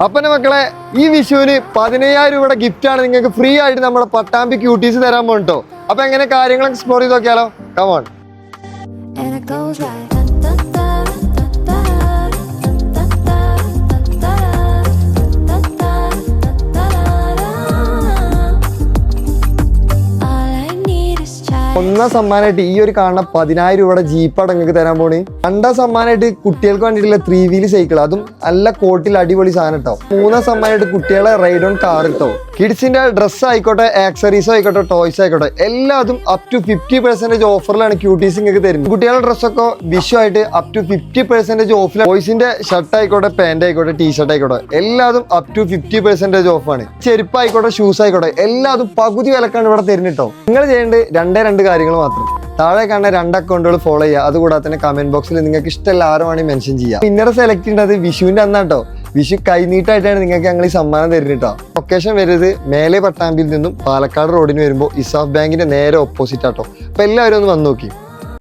അപ്പന്റെ മക്കളെ ഈ വിഷുവിന് 15000 രൂപയുടെ ഗിഫ്റ്റ് ആണ് നിങ്ങൾക്ക് ഫ്രീ ആയിട്ട് നമ്മുടെ പട്ടാമ്പി ക്യൂട്ടീസ് തരാൻ പോകട്ടോ. അപ്പൊ എങ്ങനെ കാര്യങ്ങൾ എക്സ്പ്ലോർ ചെയ്ത് നോക്കിയാലോ? കമോൺ. ഒന്നാം സമ്മാനമായിട്ട് ഈ ഒരു കാണുന്ന 10000 രൂപയുടെ ജീപ്പാണ് നിങ്ങൾക്ക് തരാൻ പോണേ. രണ്ടാം സമ്മാനമായിട്ട് കുട്ടികൾക്ക് വേണ്ടിയിട്ടുള്ള 3 വീൽ സൈക്കിൾ, അതും നല്ല കോട്ടിൽ അടിപൊളി സാധനം കേട്ടോ. മൂന്നാം സമ്മാനമായിട്ട് കുട്ടികളെ റൈഡ് ഓൺ കാർ കേട്ടോ. കിഡ്സിന്റെ ഡ്രസ്സ് ആയിക്കോട്ടെ, ആക്സറീസ് ആയിക്കോട്ടെ, ടോയ്സ് ആയിക്കോട്ടെ, എല്ലാതും അപ് ടു 50% ഓഫറിലാണ് ക്യൂട്ടീസ് നിങ്ങൾക്ക് തരുന്നത്. കുട്ടികളുടെ ഡ്രസ്സൊക്കെ വിഷു ആയിട്ട് അപ് ടു 50% ഓഫിലാണ്. ബോയ്സിന്റെ ഷർട്ട് ആയിക്കോട്ടെ, പാന്റ് ആയിക്കോട്ടെ, ടീഷർട്ട് ആയിക്കോട്ടെ, എല്ലാതും അപ് ടു 50% ഓഫാണ്. ചെരുപ്പ് ആയിക്കോട്ടെ, ഷൂസ് ആയിക്കോട്ടെ, എല്ലാതും പകുതി വിലക്കാണ് ഇവിടെ തരുന്നത് കേട്ടോ. നിങ്ങൾ ചെയ്യേണ്ടത് രണ്ട് കാര്യങ്ങൾ മാത്രം. താഴെ കാണുന്ന 2 അക്കൗണ്ടുകൾ ഫോളോ ചെയ്യുക. അതുകൂടാതെ തന്നെ കമന്റ് ബോക്സിൽ നിങ്ങൾക്ക് ഇഷ്ടമുള്ള ആരുമാണ് മെൻഷൻ ചെയ്യുക. വിന്നറെ സെലക്ട് ചെയ്യേണ്ടത് വിഷുവിന്റെ അന്നാട്ടോ. വിഷു കൈനീട്ടായിട്ടാണ് നിങ്ങൾക്ക് ഞങ്ങൾ ഈ സമ്മാനം തരുന്നത് കേട്ടോ. ലൊക്കേഷൻ വരുന്നത് മേലെ പട്ടാമ്പിയിൽ നിന്നും പാലക്കാട് റോഡിന് വരുമ്പോൾ ഇസാഫ് ബാങ്കിന്റെ നേരെ ഓപ്പോസിറ്റ് ആട്ടോ. അപ്പൊ എല്ലാവരും ഒന്ന് വന്ന് നോക്കി.